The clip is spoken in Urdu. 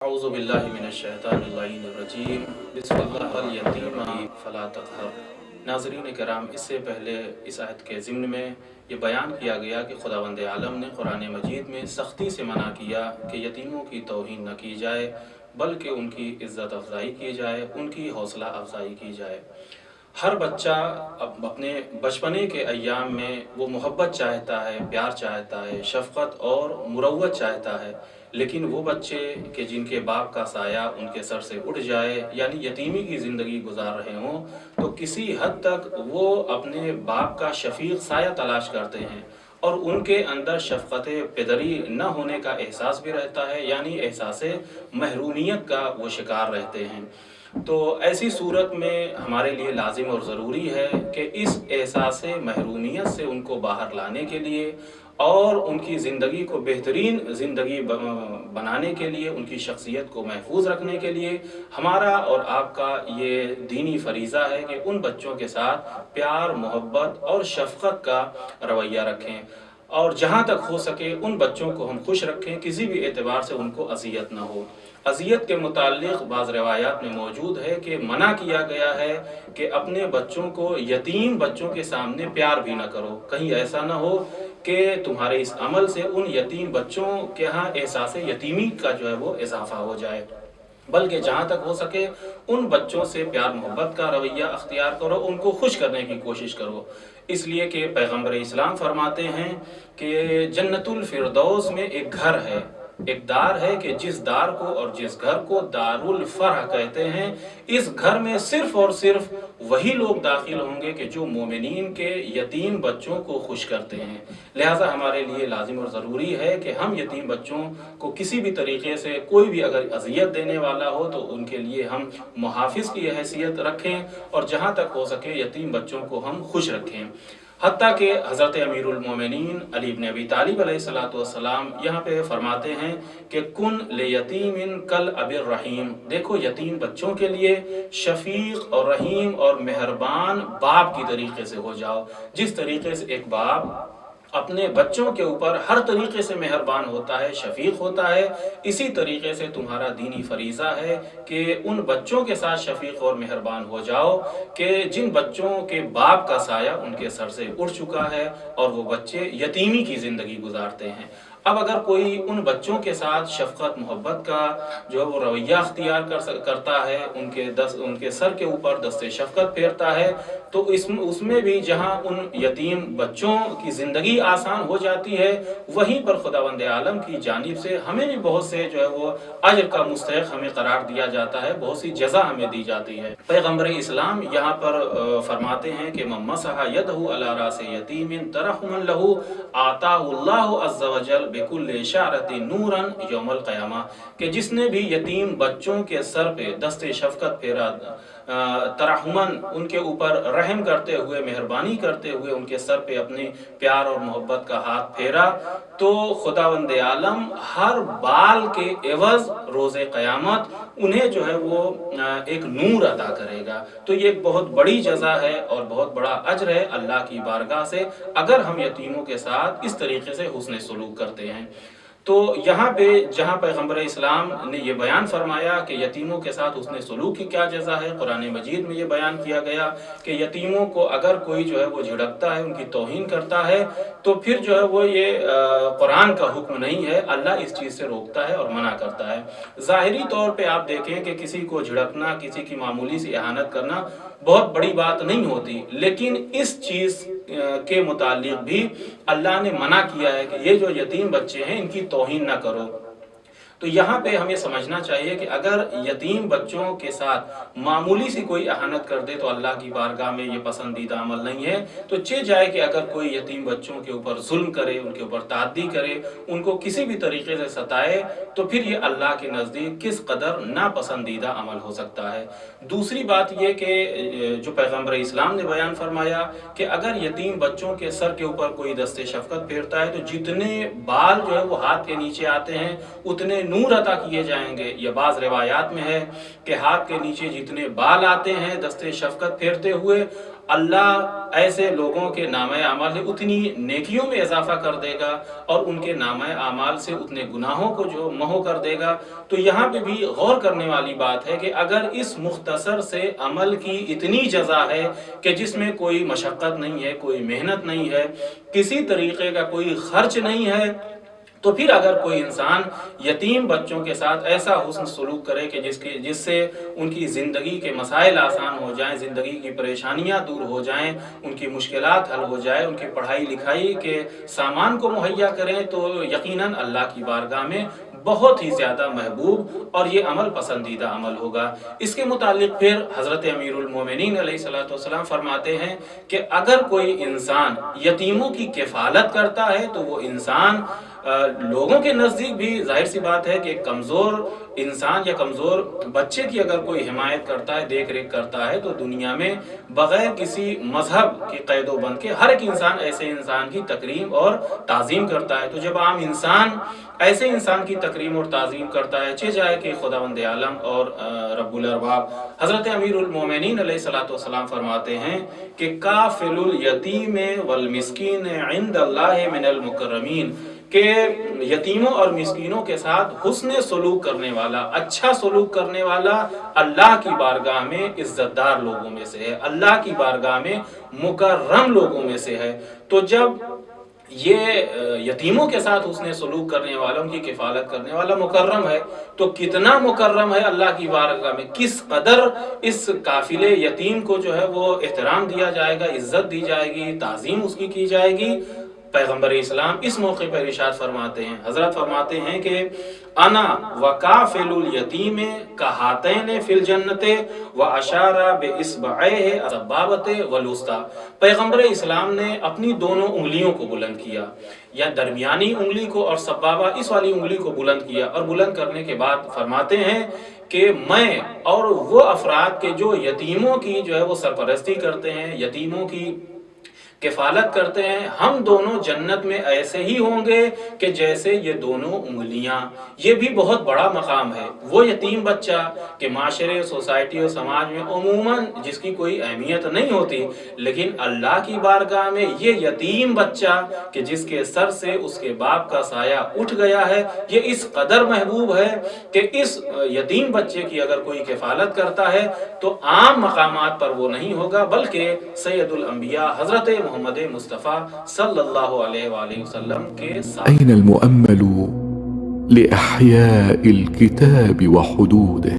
اعوذ باللہ من الشیطان اللعین الرجیم بسم اللہ الیتیم فلا تقہر۔ ناظرین کرام، اس سے پہلے اس آیت کے ضمن میں یہ بیان کیا گیا کہ خداوند عالم نے قرآن مجید میں سختی سے منع کیا کہ یتیموں کی توہین نہ کی جائے، بلکہ ان کی عزت افزائی کی جائے، ان کی حوصلہ افزائی کی جائے۔ ہر بچہ اپنے بچپنے کے ایام میں وہ محبت چاہتا ہے، پیار چاہتا ہے، شفقت اور مروت چاہتا ہے، لیکن وہ بچے کہ جن کے باپ کا سایہ ان کے سر سے اٹھ جائے، یعنی یتیمی کی زندگی گزار رہے ہوں، تو کسی حد تک وہ اپنے باپ کا شفیق سایہ تلاش کرتے ہیں، اور ان کے اندر شفقت پدری نہ ہونے کا احساس بھی رہتا ہے، یعنی احساس محرومیت کا وہ شکار رہتے ہیں۔ تو ایسی صورت میں ہمارے لیے لازم اور ضروری ہے کہ اس احساس محرومیت سے ان کو باہر لانے کے لیے اور ان کی زندگی کو بہترین زندگی بنانے کے لیے، ان کی شخصیت کو محفوظ رکھنے کے لیے ہمارا اور آپ کا یہ دینی فریضہ ہے کہ ان بچوں کے ساتھ پیار، محبت اور شفقت کا رویہ رکھیں، اور جہاں تک ہو سکے ان بچوں کو ہم خوش رکھیں، کسی بھی اعتبار سے ان کو اذیت نہ ہو۔ اذیت کے متعلق بعض روایات میں موجود ہے کہ منع کیا گیا ہے کہ اپنے بچوں کو یتیم بچوں کے سامنے پیار بھی نہ کرو، کہیں ایسا نہ ہو کہ تمہارے اس عمل سے ان یتیم بچوں کے ہاں احساس یتیمی کا جو ہے وہ اضافہ ہو جائے، بلکہ جہاں تک ہو سکے ان بچوں سے پیار محبت کا رویہ اختیار کرو، ان کو خوش کرنے کی کوشش کرو، اس لیے کہ پیغمبر اسلام فرماتے ہیں کہ جنت الفردوس میں ایک گھر ہے، ایک دار ہے کہ جس دار کو اور جس گھر کو دار الفرح کہتے ہیں، اس گھر میں صرف اور صرف وہی لوگ داخل ہوں گے کہ جو مومنین کے یتیم بچوں کو خوش کرتے ہیں۔ لہٰذا ہمارے لیے لازم اور ضروری ہے کہ ہم یتیم بچوں کو کسی بھی طریقے سے کوئی بھی اگر اذیت دینے والا ہو تو ان کے لیے ہم محافظ کی حیثیت رکھیں، اور جہاں تک ہو سکے یتیم بچوں کو ہم خوش رکھیں۔ حتیٰ کہ حضرت امیر المومنین علی بن ابی طالب علیہ السلام یہاں پہ فرماتے ہیں کہ کن لیتیم کل اب الرحیم، دیکھو یتیم بچوں کے لیے شفیق اور رحیم اور مہربان باپ کی طریقے سے ہو جاؤ۔ جس طریقے سے ایک باپ اپنے بچوں کے اوپر ہر طریقے سے مہربان ہوتا ہے، شفیق ہوتا ہے، اسی طریقے سے تمہارا دینی فریضہ ہے کہ ان بچوں کے ساتھ شفیق اور مہربان ہو جاؤ کہ جن بچوں کے باپ کا سایہ ان کے سر سے اٹھ چکا ہے اور وہ بچے یتیمی کی زندگی گزارتے ہیں۔ اب اگر کوئی ان بچوں کے ساتھ شفقت محبت کا جو ہے وہ رویہ اختیار کرتا ہے، ان کے سر کے اوپر دست شفقت پھیرتا ہے، تو اس میں بھی جہاں ان یتیم بچوں کی زندگی آسان ہو جاتی ہے، وہیں پر خداوند عالم کی جانب سے ہمیں بھی بہت سے جو ہے وہ اجر کا مستحق ہمیں قرار دیا جاتا ہے، بہت سی جزا ہمیں دی جاتی ہے۔ پیغمبر اسلام یہاں پر فرماتے ہیں کہ من مسح یدہ علی راس یتیم ترحما لہ آتاہ اللہ عز وجل بکل شعرۃ نورا یوم القیامہ، کہ جس نے بھی یتیم بچوں کے سر پہ دست شفقت پھیرا، ترحمن ان کے اوپر رحم کرتے ہوئے، مہربانی کرتے ہوئے ان کے سر پہ اپنے پیار اور محبت کا ہاتھ پھیرا، تو خداوند عالم ہر بال کے عوض روز قیامت انہیں جو ہے وہ ایک نور عطا کرے گا۔ تو یہ ایک بہت بڑی جزا ہے اور بہت بڑا اجر ہے اللہ کی بارگاہ سے اگر ہم یتیموں کے ساتھ اس طریقے سے حسن سلوک کرتے ہیں۔ تو یہاں پہ جہاں پیغمبر اسلام نے یہ بیان فرمایا کہ یتیموں کے ساتھ حسن سلوک کی کیا جزا ہے، قرآن مجید میں یہ بیان کیا گیا کہ یتیموں کو اگر کوئی جو ہے وہ جھڑکتا ہے، ان کی توہین کرتا ہے، تو پھر جو ہے وہ یہ قرآن کا حکم نہیں ہے، اللہ اس چیز سے روکتا ہے اور منع کرتا ہے۔ ظاہری طور پہ آپ دیکھیں کہ کسی کو جھڑکنا، کسی کی معمولی سی اہانت کرنا بہت بڑی بات نہیں ہوتی، لیکن اس چیز کے متعلق بھی اللہ نے منع کیا ہے کہ یہ جو یتیم بچے ہیں ان کی توہین نہ کرو۔ تو یہاں پہ ہمیں سمجھنا چاہیے کہ اگر یتیم بچوں کے ساتھ معمولی سی کوئی اہانت کر دے تو اللہ کی بارگاہ میں یہ پسندیدہ عمل نہیں ہے، تو جائے کہ اگر کوئی یتیم بچوں کے اوپر ظلم کرے، ان کے اوپر تعدی کرے، ان کو کسی بھی طریقے سے ستائے، تو پھر یہ اللہ کے نزدیک کس قدر ناپسندیدہ عمل ہو سکتا ہے۔ دوسری بات یہ کہ جو پیغمبر اسلام نے بیان فرمایا کہ اگر یتیم بچوں کے سر کے اوپر کوئی دست شفقت پھیرتا ہے تو جتنے بال جو ہے وہ ہاتھ کے نیچے آتے ہیں اتنے نور عطا کیے جائیں گے. یہ بعض روایات میں ہے کہ ہاتھ کے نیچے جتنے بال آتے ہیں دستے شفقت پھیرتے ہوئے، اللہ ایسے لوگوں کے نامہ اعمال سے اتنی نیکیوں میں اضافہ کر دے گا اور ان کے نامہ اعمال سے اتنے گناہوں کو جو محو کر دے گا. تو یہاں پہ بھی غور کرنے والی بات ہے کہ اگر اس مختصر سے عمل کی اتنی جزا ہے کہ جس میں کوئی مشقت نہیں ہے، کوئی محنت نہیں ہے، کسی طریقے کا کوئی خرچ نہیں ہے، تو پھر اگر کوئی انسان یتیم بچوں کے ساتھ ایسا حسن سلوک کرے کہ جس سے ان کی زندگی کے مسائل آسان ہو جائیں، زندگی کی پریشانیاں دور ہو جائیں، ان کی مشکلات حل ہو جائیں، ان کی پڑھائی لکھائی کے سامان کو مہیا کریں، تو یقیناً اللہ کی بارگاہ میں بہت ہی زیادہ محبوب اور یہ عمل پسندیدہ عمل ہوگا. اس کے متعلق پھر حضرت امیر المومنین علیہ السلام فرماتے ہیں کہ اگر کوئی انسان یتیموں کی کفالت کرتا ہے تو وہ انسان لوگوں کے نزدیک بھی ظاہر سی بات ہے کہ کمزور انسان یا کمزور بچے کی اگر کوئی حمایت کرتا ہے، دیکھ ریکھ کرتا ہے، تو دنیا میں بغیر کسی مذہب کی قید و بند کے ہر ایک انسان ایسے انسان کی تکریم اور تعظیم کرتا ہے. تو جب عام انسان ایسے انسان کی تکریم اور تعظیم کرتا ہے، چہ جائے کہ خداوند عالم اور رب الارباب. حضرت امیر المومنین علیہ السلام فرماتے ہیں کہ کافل الیتیم والمسکین عند اللہ من المکرمین، کہ یتیموں اور مسکینوں کے ساتھ حسن سلوک کرنے والا، اچھا سلوک کرنے والا اللہ کی بارگاہ میں عزت دار لوگوں میں سے ہے، اللہ کی بارگاہ میں مکرم لوگوں میں سے ہے. تو جب یہ یتیموں کے ساتھ حسن سلوک کرنے والا، ان کی کفالت کرنے والا مکرم ہے، تو کتنا مکرم ہے اللہ کی بارگاہ میں، کس قدر اس قافل یتیم کو جو ہے وہ احترام دیا جائے گا، عزت دی جائے گی، تعظیم اس کی جائے گی. پیغمبر اسلام اس موقع پر ارشاد فرماتے ہیں، حضرت فرماتے ہیں کہ انا وکافل الیتیم کہاتین فی الجنت واشار باصبعیہ السبابۃ والوسطی. پیغمبر اسلام نے اپنی دونوں انگلیوں کو بلند کیا، یا درمیانی انگلی کو اور سبابہ اس والی انگلی کو بلند کیا، اور بلند کرنے کے بعد فرماتے ہیں کہ میں اور وہ افراد کے جو یتیموں کی جو ہے وہ سرپرستی کرتے ہیں، یتیموں کی کفالت کرتے ہیں، ہم دونوں جنت میں ایسے ہی ہوں گے کہ جیسے یہ دونوں انگلیاں. یہ بھی بہت بڑا مقام ہے. وہ یتیم بچہ کہ معاشرے، سوسائٹی اور سماج میں عموماً جس کی کوئی اہمیت نہیں ہوتی، لیکن اللہ کی بارگاہ میں یہ یتیم بچہ کہ جس کے سر سے اس کے باپ کا سایہ اٹھ گیا ہے، یہ اس قدر محبوب ہے کہ اس یتیم بچے کی اگر کوئی کفالت کرتا ہے تو عام مقامات پر وہ نہیں ہوگا، بلکہ سید الانبیاء حضرت محمد مصطفیٰ صلی اللہ علیہ وآلہ وسلم کے ساتھ. أين المؤمل لإحياء الكتاب وحدوده؟